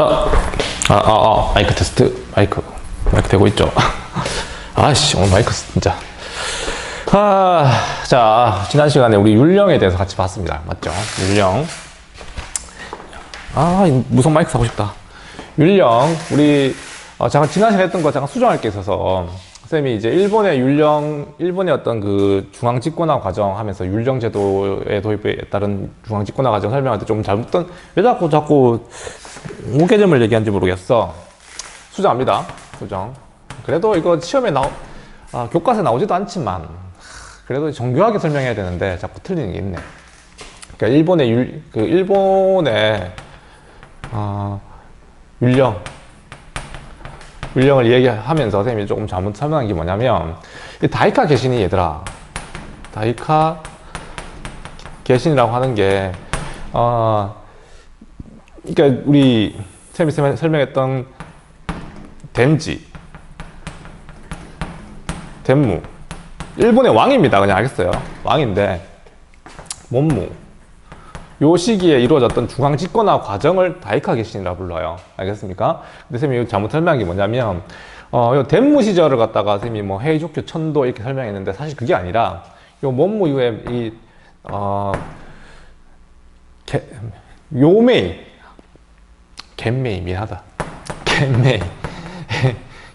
자, 마이크 테스트. 마이크 되고 있죠? 아씨, 오늘 마이크 진짜. 자, 지난 시간에 우리 율령에 대해서 같이 봤습니다. 맞죠? 율령. 무선 마이크 사고 싶다. 율령, 우리, 잠깐 지난 시간에 했던 거 잠깐 수정할 게 있어서, 쌤이 이제 일본의 어떤 그 중앙집권화 과정 하면서 율령 제도의 도입에 따른 중앙집권화 과정 설명할 때 좀 잘못된, 왜 자꾸 무개념을 얘기하는지 모르겠어. 수정합니다. 수정. 그래도 이거 시험에 교과서에 나오지도 않지만, 그래도 정교하게 설명해야 되는데 자꾸 틀리는 게 있네. 그러니까 일본의 율령을 얘기하면서 선생님이 조금 잘못 설명한 게 뭐냐면, 이 다이카 개신이 얘들아, 다이카 개신이라고 하는 게, 그러니까 우리 선생님이 설명했던 덴무, 일본의 왕입니다. 그냥 알겠어요. 왕인데, 몸무. 요 시기에 이루어졌던 중앙집권화 과정을 다이카 개신이라고 불러요. 알겠습니까? 근데 선생님이 잘못 설명한 게 뭐냐면, 요 덴무 시절을 갖다가 선생님이 뭐 헤이조큐, 천도 이렇게 설명했는데, 사실 그게 아니라, 요 몸무 이후에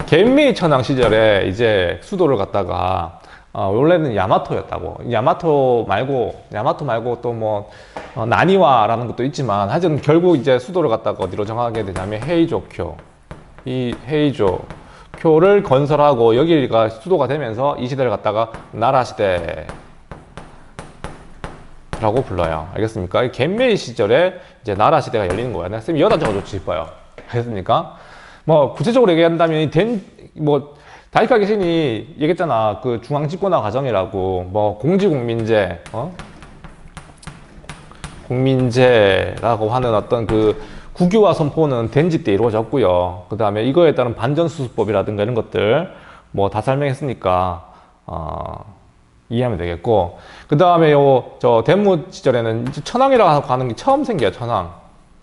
겐메이 천황 시절에 이제 수도를 갖다가 원래는 야마토였다고. 야마토 말고 또 뭐 나니와라는 것도 있지만, 하여튼 결국 이제 수도를 갖다가 어디로 정하게 되냐면 헤이조쿄. 이 헤이조쿄를 건설하고 여기가 수도가 되면서 이 시대를 갖다가 나라 시대라고 불러요. 알겠습니까? 이 겐메이 시절에 이제 나라 시대가 열리는 거야. 쌤이 여다 적어줬지 싶어요. 알겠습니까? 뭐 구체적으로 얘기한다면 다이카 개신이 얘기했잖아. 그 중앙집권화 과정이라고. 뭐 공지국민제, 국민제라고 하는 어떤 그 국유화 선포는 덴지 때 이루어졌고요. 그 다음에 이거에 따른 반전수습법이라든가 이런 것들 뭐 다 설명했으니까 이해하면 되겠고, 그 다음에 저 덴무 시절에는 천황이라고 하는 게 처음 생겨요. 천황.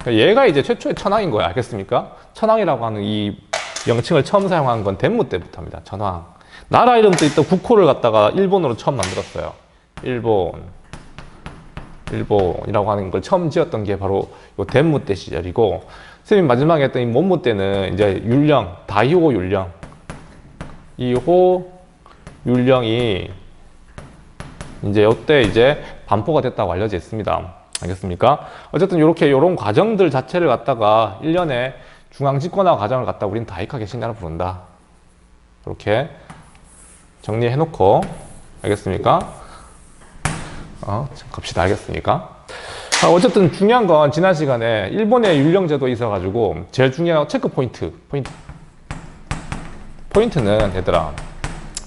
얘가 이제 최초의 천황인 거야. 알겠습니까? 천황이라고 하는 이 명칭을 처음 사용한 건 덴무 때부터입니다. 천황. 나라 이름도 있던 국호를 갖다가 일본어로 처음 만들었어요. 일본이라고 하는 걸 처음 지었던 게 바로 요 덴무 때 시절이고, 선생님이 마지막에 했던 이 몸무 때는 이제 율령, 다이호 율령. 이호 율령이 이제 요때 이제 반포가 됐다고 알려져 있습니다. 알겠습니까? 어쨌든 요런 과정들 자체를 갖다가 1년에 중앙집권화 과정을 갖다가 우리는 다이카 개신이라고 부른다. 이렇게 정리해 놓고, 알겠습니까? 갑시다. 알겠습니까? 어쨌든 중요한 건 지난 시간에 일본의 율령제도 있어가지고 제일 중요한 체크 포인트는 얘들아,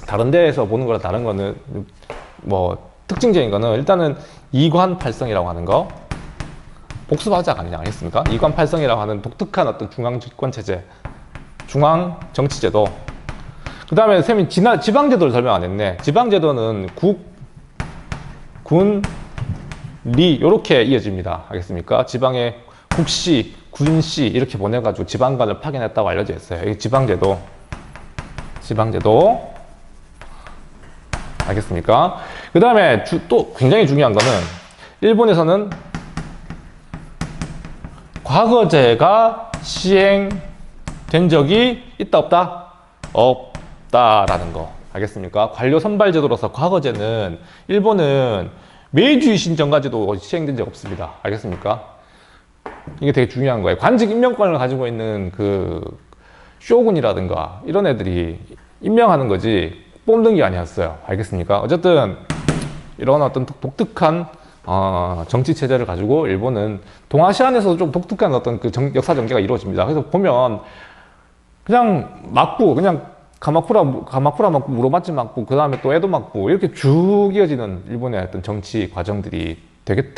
다른 데에서 보는 거랑 다른 거는 뭐 특징적인 거는 일단은 이관팔성이라고 하는 거, 복수바자가 아니냐, 알겠습니까? 이관팔성이라고 하는 독특한 어떤 중앙집권체제, 중앙정치제도. 그 다음에 쌤이 지방제도를 설명 안 했네. 지방제도는 국, 군, 리 요렇게 이어집니다. 알겠습니까? 지방의 국시, 군시 이렇게 보내가지고 지방관을 파견했다고 알려져 있어요. 이게 지방제도. 알겠습니까? 그 다음에 또 굉장히 중요한 거는, 일본에서는 과거제가 시행된 적이 있다 없다? 없다라는 거. 알겠습니까? 관료 선발제도로서 과거제는 일본은 메이지 신정까지도 시행된 적 없습니다. 알겠습니까? 이게 되게 중요한 거예요. 관직 임명권을 가지고 있는 그 쇼군이라든가 이런 애들이 임명하는 거지 뽑는 게 아니었어요. 알겠습니까? 어쨌든 이런 어떤 독특한 정치 체제를 가지고 일본은 동아시아에서도 좀 독특한 어떤 그 역사 전개가 이루어집니다. 그래서 보면 그냥 막부, 그냥 가마쿠라 막부, 무로마치 막부, 그 다음에 또 에도 막부 이렇게 쭉 이어지는 일본의 어떤 정치 과정들이 되게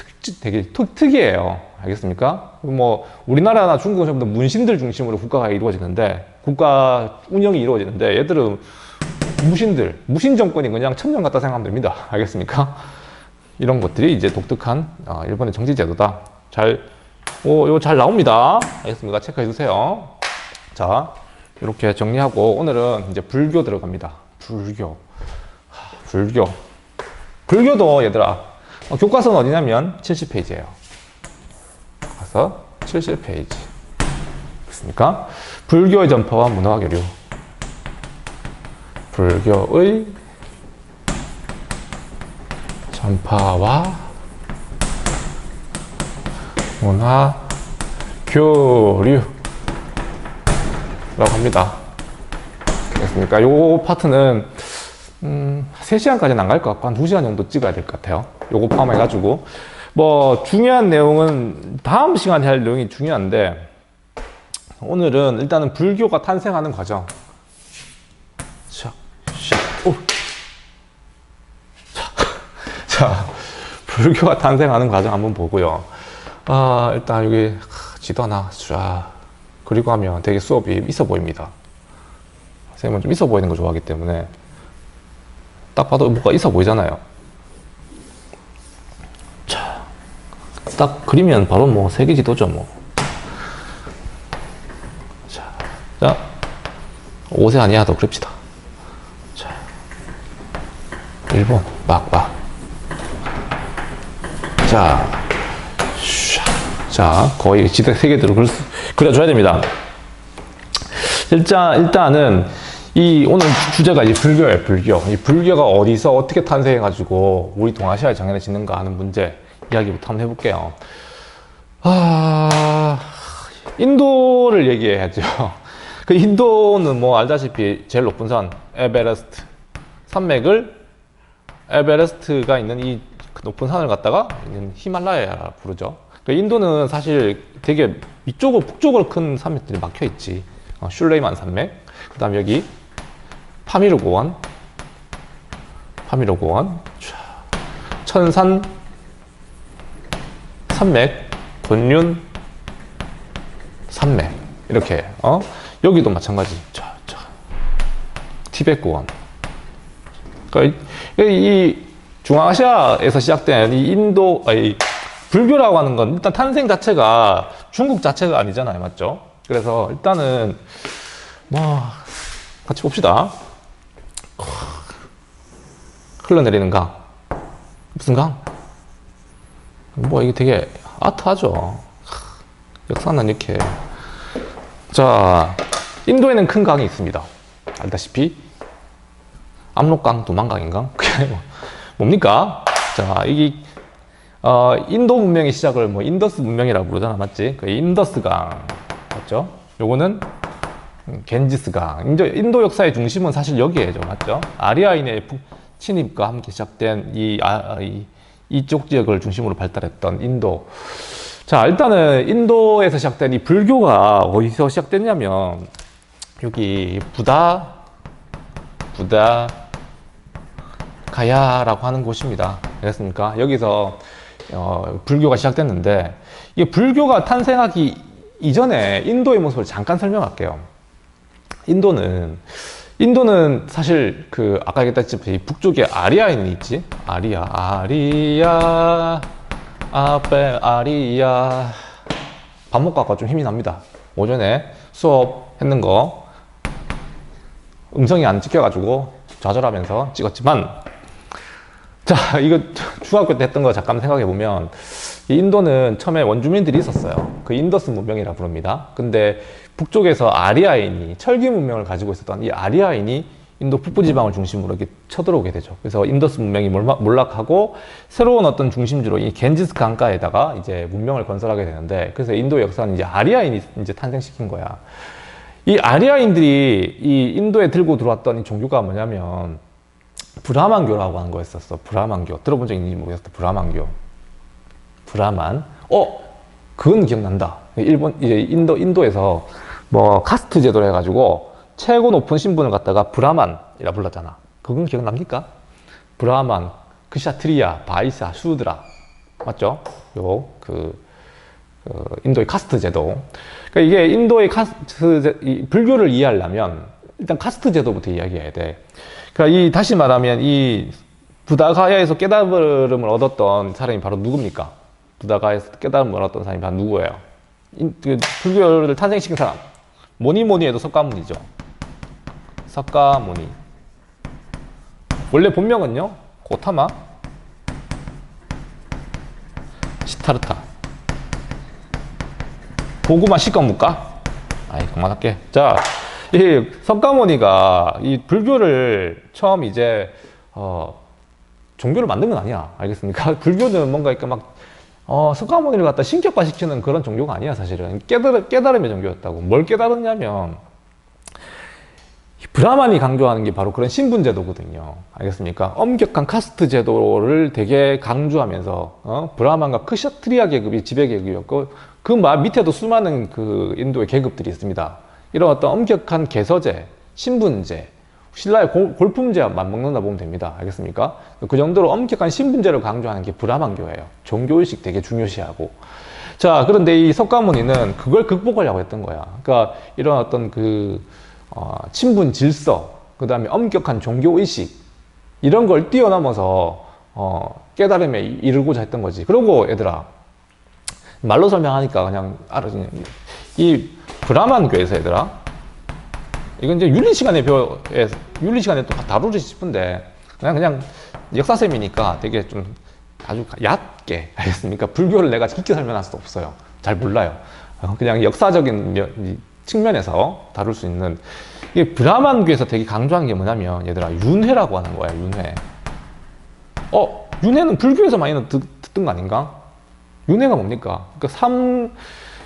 특이해요. 알겠습니까? 뭐 우리나라나 중국은 전부 다 문신들 중심으로 국가가 이루어지는데, 국가 운영이 이루어지는데, 얘들은 무신 정권이 그냥 천년 같다 생각하면 됩니다. 알겠습니까? 이런 것들이 이제 독특한 일본의 정치 제도다. 잘 이거 잘 나옵니다. 알겠습니까? 체크해 주세요. 자, 이렇게 정리하고 오늘은 이제 불교 들어갑니다. 불교도 얘들아, 교과서는 어디냐면 70페이지예요. 가서 70페이지. 됐습니까? 불교의 전파와 문화와 교류. 불교의 전파와 문화 교류라고 합니다. 됐습니까? 요 파트는 3시간까지는 안 갈 것 같고 한 2시간 정도 찍어야 될 것 같아요. 요거 포함해가지고 뭐 중요한 내용은 다음 시간에 할 내용이 중요한데, 오늘은 일단은 불교가 탄생하는 과정. 자, 불교가 탄생하는 과정 한번 보고요. 일단 여기 지도 하나 쫙 그리고 하면 되게 수업이 있어 보입니다. 선생님은 좀 있어 보이는 거 좋아하기 때문에 딱 봐도 뭐가 있어 보이잖아요. 자, 딱 그리면 바로 뭐 세계 지도죠 뭐. 자, 5세 아니야도 그립시다. 자, 일본 막. 자, 거의 지도 세계대로 그려줘야 됩니다. 일단은 오늘 주제가 이제 불교예요, 불교. 이 불교가 어디서 어떻게 탄생해가지고 우리 동아시아에 장연해지는가 하는 문제 이야기부터 한번 해볼게요. 인도를 얘기해야죠. 그 인도는 뭐 알다시피 제일 높은 산 에베레스트 에베레스트가 있는 이 높은 산을 갖다가 히말라야라 부르죠. 그러니까 인도는 사실 되게 위쪽으로 북쪽으로 큰 산맥들이 막혀 있지. 슐레이만 산맥, 그 다음에 여기 파미르 고원, 천산 산맥, 근륜 산맥, 이렇게 여기도 마찬가지. 티베트 고원. 그러니까 이 중앙아시아에서 시작된 이 불교라고 하는 건 일단 탄생 자체가 중국 자체가 아니잖아요, 맞죠? 그래서 일단은 뭐 같이 봅시다. 흘러내리는 강, 무슨 강? 뭐 이게 되게 아트하죠. 역사는 이렇게. 자, 인도에는 큰 강이 있습니다. 알다시피 압록강, 두만강인가? 그게 뭡니까? 자, 이게 인도 문명의 시작을 뭐 인더스 문명이라고 부르잖아, 맞지? 그 인더스강 맞죠? 요거는 겐지스강. 인도 역사의 중심은 사실 여기에죠, 맞죠? 아리아인의 침입과 함께 시작된 이쪽 지역을 중심으로 발달했던 인도. 자, 일단은 인도에서 시작된 이 불교가 어디서 시작됐냐면 여기 가야라고 하는 곳입니다. 알겠습니까? 여기서 불교가 시작됐는데, 이 불교가 탄생하기 이전에 인도의 모습을 잠깐 설명할게요. 인도는 사실 아까 얘기했다시피 북쪽에 아리아인이 있지. 아리아 밥 먹고 아까 좀 힘이 납니다. 오전에 수업했는 거 음성이 안 찍혀가지고 좌절하면서 찍었지만, 자, 이거 중학교 때 했던 거 잠깐 생각해 보면, 이 인도는 처음에 원주민들이 있었어요. 그 인더스 문명이라 부릅니다. 근데 북쪽에서 아리아인이 철기 문명을 가지고 있었던 이 아리아인이 인도 북부 지방을 중심으로 이렇게 쳐들어오게 되죠. 그래서 인더스 문명이 몰락하고 새로운 어떤 중심지로 이 겐지스 강가에다가 이제 문명을 건설하게 되는데, 그래서 인도의 역사는 이제 아리아인이 이제 탄생시킨 거야. 이 아리아인들이 이 인도에 들고 들어왔던 이 종교가 뭐냐면 브라만교라고 하는 거였었어. 브라만교. 들어본 적 있는지 모르겠어. 브라만. 그건 기억난다. 이제 인도에서 뭐 카스트 제도를 해가지고 최고 높은 신분을 갖다가 브라만이라 불렀잖아. 그건 기억납니까? 브라만, 크샤트리아, 바이사, 슈드라. 맞죠? 인도의 카스트 제도. 그러니까 이게 인도의 불교를 이해하려면 일단 카스트 제도부터 이야기해야 돼. 그러니까 다시 말하면 이 부다가야에서 깨달음을 얻었던 사람이 바로 누굽니까? 부다가야에서 깨달음을 얻었던 사람이 바로 누구예요? 그 불교를 탄생시킨 사람. 뭐니 뭐니 해도 석가모니죠. 석가모니. 원래 본명은요, 고타마 시타르타. 고구마 시꺼물까? 아이, 그만할게. 자, 이 석가모니가 이 불교를 처음 이제, 종교를 만든 건 아니야. 알겠습니까? 불교는 뭔가 이렇게 막, 석가모니를 갖다 신격화시키는 그런 종교가 아니야, 사실은. 깨달음의 종교였다고. 뭘 깨달았냐면, 브라만이 강조하는 게 바로 그런 신분제도거든요. 알겠습니까? 엄격한 카스트 제도를 되게 강조하면서, 브라만과 크셔트리아 계급이 지배계급이었고, 그 밑에도 수많은 그 인도의 계급들이 있습니다. 이런 어떤 엄격한 개서제, 신분제, 신라의 골품제와 맞먹는다 보면 됩니다. 알겠습니까? 그 정도로 엄격한 신분제를 강조하는 게 브라만교예요. 종교의식 되게 중요시하고. 자, 그런데 이 석가모니는 그걸 극복하려고 했던 거야. 그러니까 이런 어떤 친분 질서, 그 다음에 엄격한 종교의식, 이런 걸 뛰어넘어서, 깨달음에 이르고자 했던 거지. 그리고 얘들아, 말로 설명하니까 그냥 알아주냐. 이 브라만교에서 얘들아, 이건 이제 윤리 시간에 또 다루지 싶은데, 그냥 역사쌤이니까 되게 좀 아주 얕게, 알겠습니까? 불교를 내가 깊게 설명할 수 없어요. 잘 몰라요. 그냥 역사적인 측면에서 다룰 수 있는, 이게 브라만교에서 되게 강조한 게 뭐냐면, 얘들아, 윤회라고 하는 거야, 윤회. 윤회는 불교에서 많이 듣던 거 아닌가? 윤회가 뭡니까?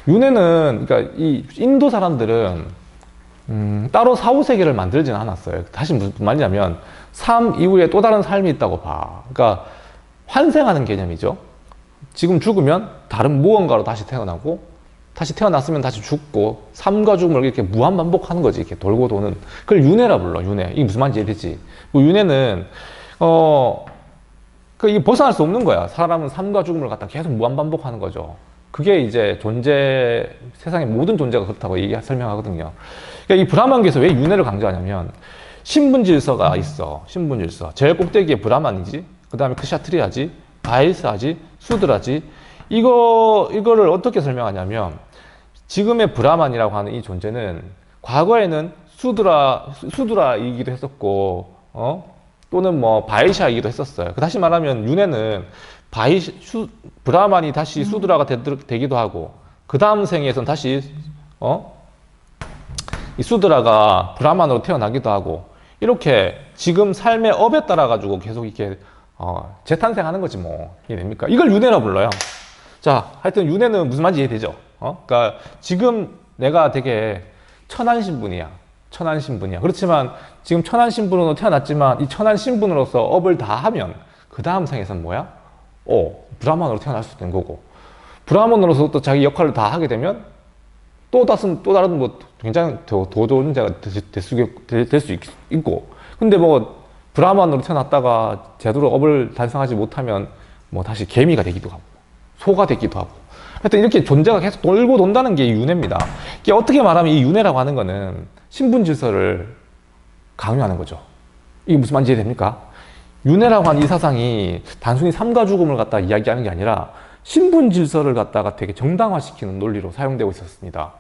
윤회는, 그러니까 이 인도 사람들은, 따로 사후세계를 만들지는 않았어요. 다시 무슨 말이냐면, 삶 이후에 또 다른 삶이 있다고 봐. 그러니까, 환생하는 개념이죠. 지금 죽으면 다른 무언가로 다시 태어나고, 다시 태어났으면 다시 죽고, 삶과 죽음을 이렇게 무한 반복하는 거지. 이렇게 돌고 도는. 그걸 윤회라 불러, 윤회. 이게 무슨 말인지 이해되지? 윤회는, 이게 벗어날 수 없는 거야. 사람은 삶과 죽음을 갖다 계속 무한 반복하는 거죠. 그게 이제 세상의 모든 존재가 그렇다고 설명하거든요. 그러니까 이 브라만교에서 왜 윤회를 강조하냐면, 신분 질서가 있어. 신분 질서. 제일 꼭대기에 브라만이지. 그 다음에 크샤트리아지. 바이스하지. 수드라지. 이거를 어떻게 설명하냐면, 지금의 브라만이라고 하는 이 존재는 과거에는 수드라이기도 했었고, 또는 뭐 바이샤이기도 했었어요. 다시 말하면 윤회는 브라만이 다시 수드라가 되기도 하고, 그 다음 생에선 다시 이 수드라가 브라만으로 태어나기도 하고, 이렇게 지금 삶의 업에 따라 가지고 계속 이렇게 재탄생하는 거지 뭐. 이해됩니까? 이걸 윤회라 불러요. 자, 하여튼 윤회는 무슨 말인지 이해되죠? 그러니까 지금 내가 되게 천한 신분이야. 그렇지만 지금 천한 신분으로 태어났지만 이 천한 신분으로서 업을 다 하면 그 다음 생에서는 뭐야? 브라만으로 태어날 수도 있는 거고, 브라만으로서 또 자기 역할을 다 하게 되면 또 다른 뭐 굉장히 더 좋은 자가 될 수 있고, 근데 뭐 브라만으로 태어났다가 제대로 업을 달성하지 못하면 뭐 다시 개미가 되기도 하고 소가 되기도 하고, 하여튼 이렇게 존재가 계속 돌고 돈다는 게 윤회입니다. 이게 어떻게 말하면 이 윤회라고 하는 거는 신분 질서를 강요하는 거죠. 이게 무슨 말인지 이해됩니까? 윤회라고 하는 이 사상이 단순히 삶과 죽음을 갖다 이야기하는 게 아니라 신분 질서를 갖다가 되게 정당화시키는 논리로 사용되고 있었습니다.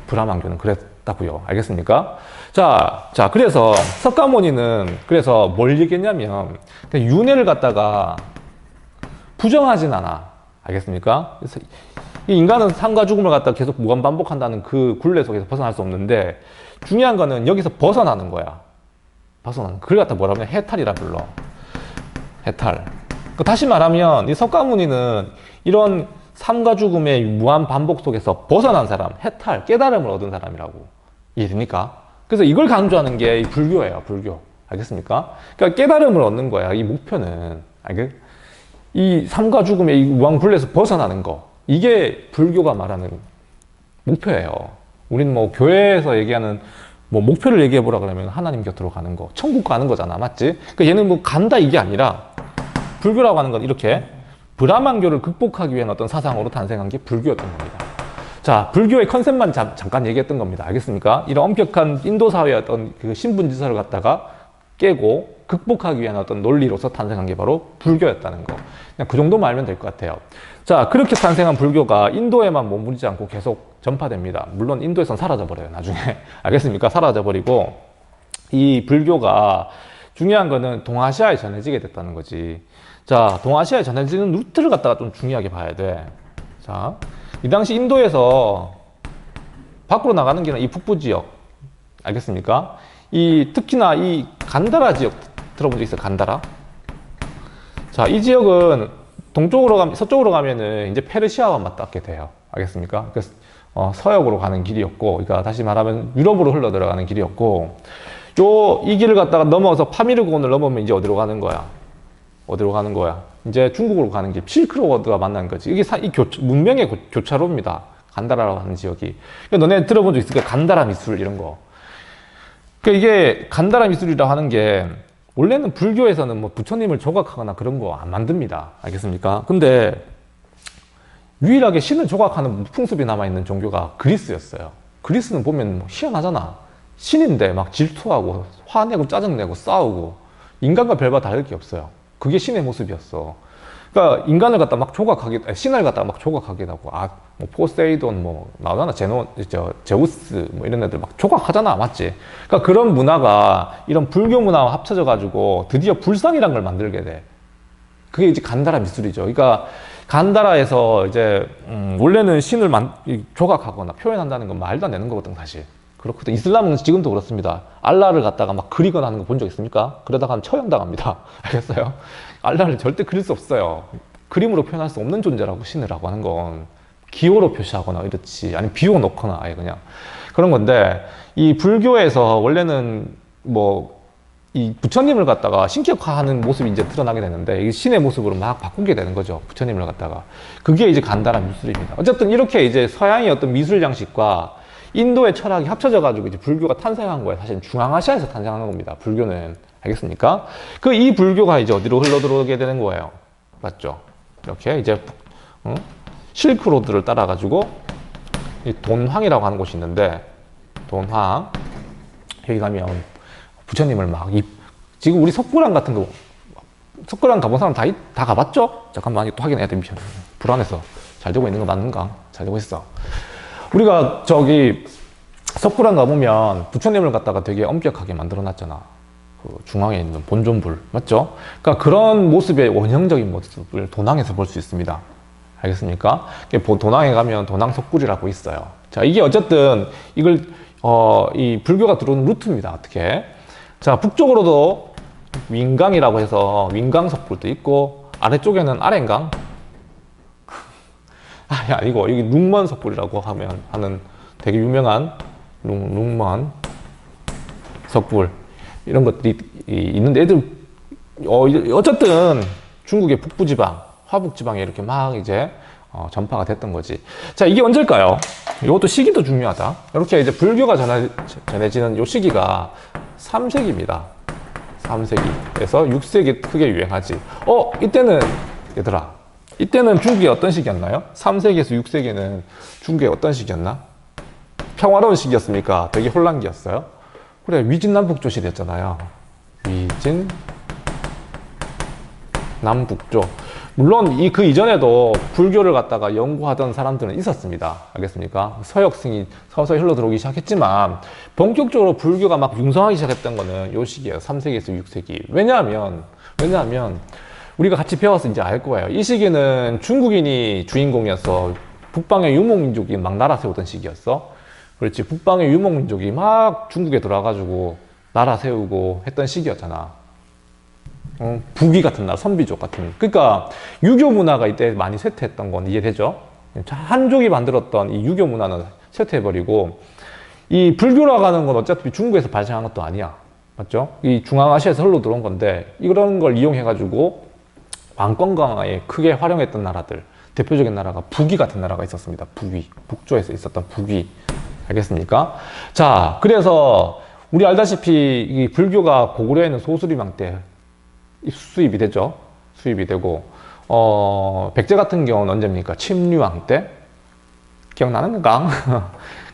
브라만교는 그랬다고요. 알겠습니까? 자, 그래서 석가모니는 그래서 뭘 얘기했냐면, 윤회를 갖다가 부정하진 않아. 알겠습니까? 그래서 이 인간은 삶과 죽음을 갖다가 계속 무한 반복한다는 그 굴레 속에서 벗어날 수 없는데, 중요한 거는 여기서 벗어나는 거야. 그걸 갖다 뭐라 하면 해탈이라 불러. 해탈. 다시 말하면 이 석가모니는 이런 삶과 죽음의 무한 반복 속에서 벗어난 사람, 해탈, 깨달음을 얻은 사람이라고. 이해됩니까? 그래서 이걸 강조하는 게 불교예요, 불교. 알겠습니까? 그러니까 깨달음을 얻는 거야, 이 목표는. 이 삶과 죽음의 이 무한 굴레에서 벗어나는 거. 이게 불교가 말하는 목표예요. 우리는 뭐 교회에서 얘기하는 뭐 목표를 얘기해보라 그러면 하나님 곁으로 가는 거, 천국 가는 거잖아. 맞지? 그러니까 얘는 뭐 간다 이게 아니라, 불교라고 하는 건 이렇게 브라만교를 극복하기 위한 어떤 사상으로 탄생한 게 불교였던 겁니다. 자, 불교의 컨셉만 잠깐 얘기했던 겁니다. 알겠습니까? 이런 엄격한 인도 사회의 어떤 그 신분 질서를 갖다가 깨고 극복하기 위한 어떤 논리로서 탄생한 게 바로 불교였다는 거. 그냥 그 정도만 알면 될 것 같아요. 자, 그렇게 탄생한 불교가 인도에만 머무르지 않고 계속 전파됩니다. 물론 인도에선 사라져버려요, 나중에. 알겠습니까? 사라져버리고, 이 불교가 중요한 거는 동아시아에 전해지게 됐다는 거지. 자, 동아시아에 전해지는 루트를 갖다가 좀 중요하게 봐야 돼. 자, 이 당시 인도에서 밖으로 나가는 길은 이 북부 지역. 알겠습니까? 특히나 이 간다라 지역 들어본 적 있어요? 간다라? 자, 이 지역은 서쪽으로 가면은 이제 페르시아와 맞닿게 돼요. 알겠습니까? 그래서 서역으로 가는 길이었고, 그러니까 다시 말하면 유럽으로 흘러 들어가는 길이었고, 이 길을 갖다가 넘어서 파미르곤을 넘으면 이제 어디로 가는 거야? 어디로 가는 거야? 이제 중국으로 가는 길, 실크로드가 만나는 거지. 이게 문명의 교차로입니다. 간다라라고 하는 지역이. 그러니까 너네 들어본 적 있을 거야? 간다라 미술 이런 거. 그러니까 이게 간다라 미술이라고 하는 게 원래는 불교에서는 뭐 부처님을 조각하거나 그런 거 안 만듭니다. 알겠습니까? 근데 유일하게 신을 조각하는 풍습이 남아있는 종교가 그리스였어요. 그리스는 보면 뭐 희한하잖아. 신인데 막 질투하고 화내고 짜증내고 싸우고 인간과 별바 다를 게 없어요. 그게 신의 모습이었어. 그러니까 인간을 갖다 막 신을 갖다 막 조각하기도 하고, 뭐 포세이돈 뭐 나오잖아. 제우스 뭐 이런 애들 막 조각하잖아. 맞지? 그러니까 그런 문화가 이런 불교 문화와 합쳐져 가지고 드디어 불상이란 걸 만들게 돼. 그게 이제 간다라 미술이죠. 그러니까 간다라에서 이제 원래는 신을 조각하거나 표현한다는 건 말도 안 되는 거거든, 사실. 그렇거든. 이슬람은 지금도 그렇습니다. 알라를 갖다가 막 그리거나 하는 거 본 적 있습니까? 그러다가 하면 처형당합니다. 알겠어요? 알라를 절대 그릴 수 없어요. 그림으로 표현할 수 없는 존재라고, 신이라고 하는 건. 기호로 표시하거나 이렇지. 아니면 비호 넣거나 아예 그냥. 그런 건데, 이 불교에서 원래는 이 부처님을 갖다가 신격화하는 모습이 이제 드러나게 되는데, 이 신의 모습으로 막 바꾸게 되는 거죠. 부처님을 갖다가. 그게 이제 간다라 미술입니다. 어쨌든 이렇게 이제 서양의 어떤 미술 장식과 인도의 철학이 합쳐져 가지고 이제 불교가 탄생한 거예요. 사실 중앙아시아에서 탄생한 겁니다. 불교는. 알겠습니까? 이 불교가 이제 어디로 흘러 들어오게 되는 거예요. 맞죠? 이렇게 이제 실크로드를 따라 가지고 이 돈황이라고 하는 곳이 있는데, 돈황 여기 가면 부처님을 지금 우리 석굴암 같은 거, 석굴암 가본 사람 다 가봤죠? 잠깐만 또 확인해야 됩니다. 불안해서. 잘 되고 있는 거 맞는가? 잘 되고 있어. 우리가 석굴암 가보면 부처님을 갖다가 되게 엄격하게 만들어 놨잖아. 그 중앙에 있는 본존불. 맞죠? 그러니까 그런 모습의 원형적인 모습을 돈황에서 볼 수 있습니다. 알겠습니까? 돈황에 가면 돈황석굴이라고 있어요. 자, 이게 어쨌든 이 불교가 들어오는 루트입니다. 어떻게? 자, 북쪽으로도 윈강이라고 해서 윈강석굴도 있고, 아래쪽에는 아렌강. 아니고, 여기 룽먼석굴이라고 하는 되게 유명한 룽먼 석굴. 이런 것들이 있는데, 어쨌든 중국의 북부지방, 화북지방에 이렇게 막 이제 전파가 됐던 거지. 자, 이게 언제일까요? 이것도 시기도 중요하다. 이렇게 이제 불교가 전해지는 이 시기가 3세기입니다. 3세기에서 6세기 크게 유행하지. 이때는, 얘들아, 이때는 중국이 어떤 시기였나요? 3세기에서 6세기는 중국의 어떤 시기였나? 평화로운 시기였습니까? 되게 혼란기였어요? 그래, 위진남북조 시대였잖아요. 위진남북조. 물론 그 이전에도 불교를 갖다가 연구하던 사람들은 있었습니다. 알겠습니까? 서역승이 서서히 흘러들어오기 시작했지만 본격적으로 불교가 막 융성하기 시작했던 거는 요 시기예요. 3세기에서 6세기. 왜냐하면 우리가 같이 배워서 이제 알 거예요. 이 시기는 중국인이 주인공이었어. 북방의 유목민족이 막 나라 세우던 시기였어. 그렇지. 북방의 유목민족이 막 중국에 들어와가지고 나라 세우고 했던 시기였잖아. 북위 같은 나라, 선비족 같은. 그러니까 유교 문화가 이때 많이 쇠퇴했던 건 이해되죠? 한족이 만들었던 이 유교 문화는 쇠퇴해버리고, 이 불교라고 하는 건 어차피 중국에서 발생한 것도 아니야. 맞죠? 이 중앙아시아에서 흘러 들어온 건데, 이런 걸 이용해가지고 왕권강화에 크게 활용했던 나라들, 대표적인 나라가 북위 같은 나라가 있었습니다. 북위. 북조에서 있었던 북위. 알겠습니까? 자, 그래서 우리 알다시피 이 불교가 고구려에는 소수리망 때 수입이 되죠. 수입이 되고, 백제 같은 경우는 언제입니까? 침류왕 때. 기억나는가?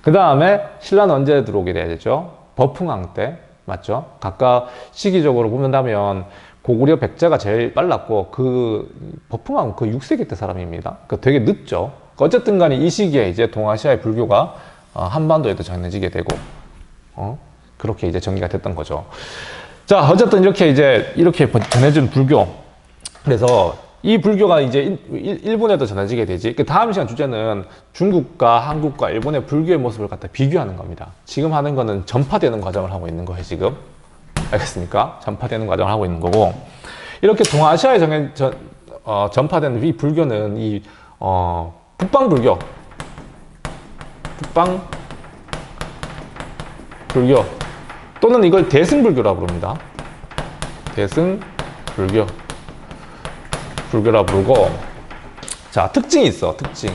그 다음에 신라는 언제 들어오게 되죠? 버풍왕 때. 맞죠? 각각 시기적으로 보면다면 고구려 백제가 제일 빨랐고 그 버풍왕 그 6세기 때 사람입니다. 그 되게 늦죠. 어쨌든 간에 이 시기에 이제 동아시아의 불교가 한반도에도 전해지게 되고 그렇게 이제 전개가 됐던 거죠. 자, 어쨌든 이렇게 전해진 불교. 그래서 이 불교가 이제 일본에도 전해지게 되지. 그 다음 시간 주제는 중국과 한국과 일본의 불교의 모습을 갖다 비교하는 겁니다. 지금 하는 거는 전파되는 과정을 하고 있는 거예요, 지금. 알겠습니까? 전파되는 과정을 하고 있는 거고. 이렇게 동아시아에 전파된 이 불교는 북방불교. 북방불교. 또는 이걸 대승불교라고 부릅니다. 대승불교. 불교라 부르고. 자, 특징이 있어, 특징.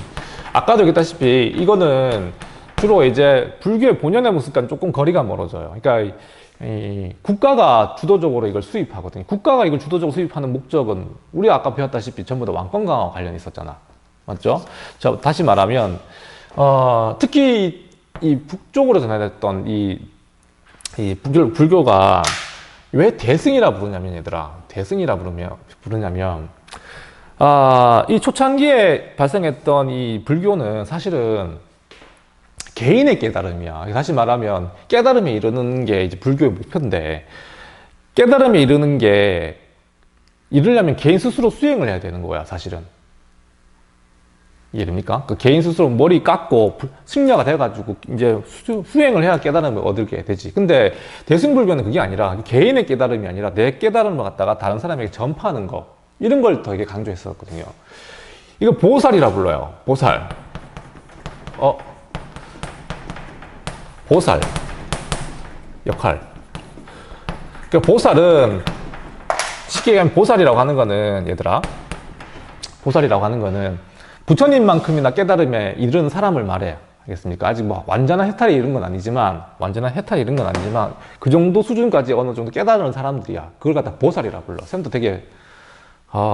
아까도 얘기했다시피 이거는 주로 이제 불교의 본연의 모습과는 조금 거리가 멀어져요. 그러니까 이 국가가 주도적으로 이걸 수입하거든요. 국가가 이걸 주도적으로 수입하는 목적은 우리가 아까 배웠다시피 전부 다 왕권 강화와 관련이 있었잖아. 맞죠? 자, 다시 말하면 특히 이 북쪽으로 전해졌던 이 불교가 왜 대승이라 부르냐면, 얘들아, 대승이라 부르냐면 이 초창기에 발생했던 이 불교는 사실은 개인의 깨달음이야. 다시 말하면 깨달음에 이르는 게 이제 불교의 목표인데, 깨달음에 이르려면 개인 스스로 수행을 해야 되는 거야, 사실은. 이해됩니까? 그 개인 스스로 머리 깎고 승려가 돼가지고 이제 수행을 해야 깨달음을 얻게 되지. 근데 대승불교는 그게 아니라 개인의 깨달음이 아니라 내 깨달음을 갖다가 다른 사람에게 전파하는 거, 이런 걸 되게 강조했었거든요. 이거 보살이라 불러요. 보살. 보살 역할. 그 보살은 쉽게 얘기하면 보살이라고 하는 거는, 얘들아, 보살이라고 하는 거는 부처님만큼이나 깨달음에 이르는 사람을 말해. 알겠습니까? 아직 뭐 완전한 해탈이 이른 건 아니지만, 그 정도 수준까지 어느 정도 깨달은 사람들이야. 그걸 갖다 보살이라 불러. 쌤도 되게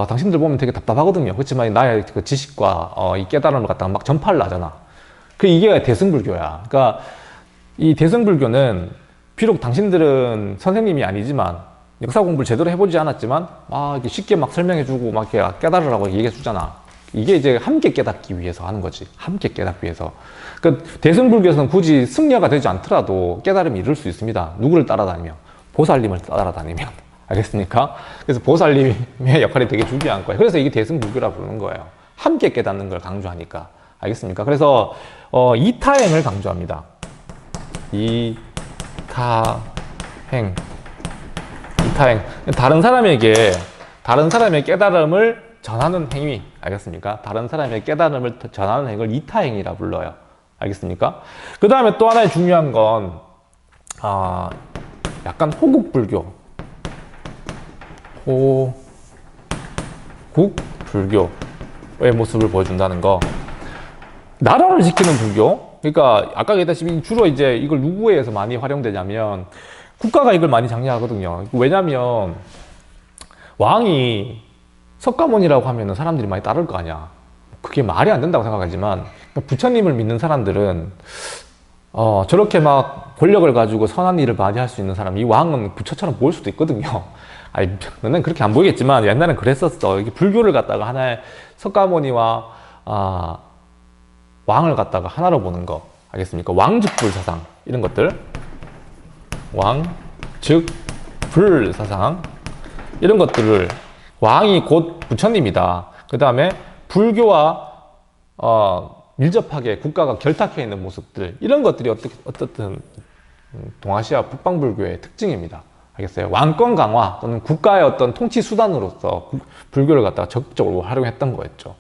당신들 보면 되게 답답하거든요. 그렇지만 나의 그 지식과 이 깨달음을 갖다가 막 전파를 하잖아. 이게 대승불교야. 그러니까 이 대승불교는 비록 당신들은 선생님이 아니지만, 역사 공부를 제대로 해보지 않았지만 이렇게 쉽게 막 설명해주고 막 이렇게 깨달으라고 얘기해주잖아. 이게 이제 함께 깨닫기 위해서 하는 거지. 함께 깨닫기 위해서. 그 대승불교에서는 굳이 승려가 되지 않더라도 깨달음이 이룰 수 있습니다. 누구를 따라다니면? 보살님을 따라다니면. 알겠습니까? 그래서 보살님의 역할이 되게 중요한 거예요. 그래서 이게 대승불교라 부르는 거예요. 함께 깨닫는 걸 강조하니까. 알겠습니까? 그래서 이타행을 강조합니다. 이타행. 다른 사람에게 깨달음을 전하는 행위. 알겠습니까? 다른 사람에게 깨달음을 전하는 행위를 이타행이라 불러요. 알겠습니까? 그 다음에 또 하나의 중요한 건 약간 호국불교의 모습을 보여준다는 거. 나라를 지키는 불교. 그러니까 아까 얘기했다시피 주로 이제 이걸 누구에 의해서 많이 활용되냐면 국가가 이걸 많이 장려하거든요. 왜냐면 왕이 석가모니라고 하면은 사람들이 많이 따를 거 아니야. 그게 말이 안 된다고 생각하지만 부처님을 믿는 사람들은 저렇게 막 권력을 가지고 선한 일을 많이 할 수 있는 사람, 이 왕은 부처처럼 보일 수도 있거든요. 아니, 너는 그렇게 안 보이겠지만 옛날엔 그랬었어. 이게 불교를 갖다가 하나의 석가모니와 왕을 갖다가 하나로 보는 거. 알겠습니까? 왕즉불 사상, 이런 것들. 왕즉불 사상, 이런 것들을, 왕이 곧 부처님이다. 그 다음에 불교와 밀접하게 국가가 결탁해 있는 모습들, 이런 것들이 어떻든 동아시아 북방불교의 특징입니다. 알겠어요? 왕권 강화 또는 국가의 어떤 통치 수단으로서 불교를 갖다가 적극적으로 활용했던 거였죠.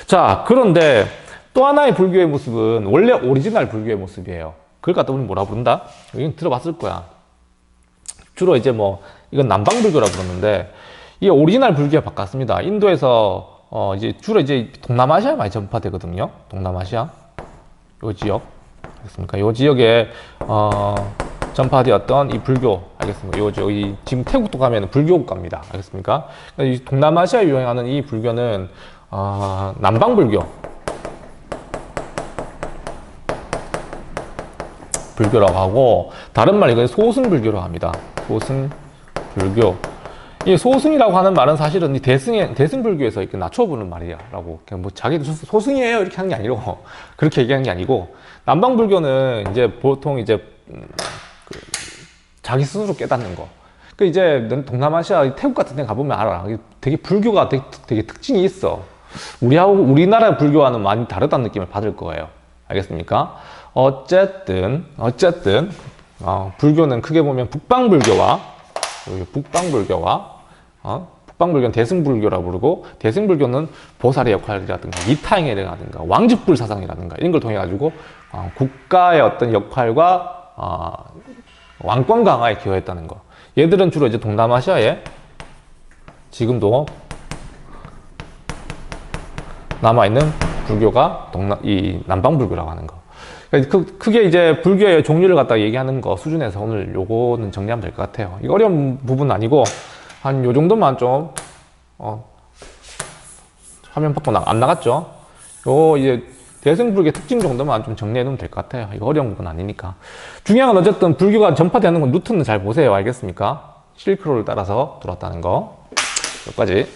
자, 그런데 또 하나의 불교의 모습은 원래 오리지널 불교의 모습이에요. 그걸 갖다 우리 뭐라 부른다? 이건 들어봤을 거야. 주로 이제 이건 남방불교라고 부르는데, 이 오리지널 불교가 바꿨습니다. 인도에서 이제 주로 이제 동남아시아에 많이 전파되거든요. 동남아시아 요 지역. 알겠습니까? 요 지역에 전파되었던 이 불교. 알겠습니까? 요 지역, 지금 태국도 가면 불교 국가입니다. 알겠습니까? 이 동남아시아에 유행하는 이 불교는 남방불교. 불교라고 하고, 다른 말 이건 소승불교라고 합니다. 소승불교. 이 소승이라고 하는 말은 사실은 이 대승불교에서 이렇게 낮춰보는 말이야라고, 뭐 자기도 소승이에요 이렇게 하는 게 아니고, 그렇게 얘기하는 게 아니고, 남방불교는 이제 보통 이제 자기 스스로 깨닫는 거. 그 이제 동남아시아 태국 같은 데 가보면 알아. 되게 불교가 되게 특징이 있어. 우리나라 불교와는 많이 다르다는 느낌을 받을 거예요. 알겠습니까? 어쨌든 불교는 크게 보면 북방불교와 북방불교는 대승불교라고 부르고, 대승불교는 보살의 역할이라든가 이타행이라든가 왕집불 사상이라든가 이런 걸 통해 가지고 국가의 어떤 역할과 왕권 강화에 기여했다는 거. 얘들은 주로 이제 동남아시아에 지금도 남아있는 불교가 이 남방불교라고 하는 거. 크게 이제 불교의 종류를 갖다 얘기하는 거 수준에서 오늘 요거는 정리하면 될 것 같아요. 이거 어려운 부분은 아니고, 한 요 정도만 좀, 화면 밖으로 안 나갔죠? 요 이제 대승불교의 특징 정도만 좀 정리해 놓으면 될 것 같아요. 이거 어려운 부분 아니니까. 중요한 건 어쨌든 불교가 전파되는 건 루트는 잘 보세요. 알겠습니까? 실크로를 따라서 들어왔다는 거. 여기까지.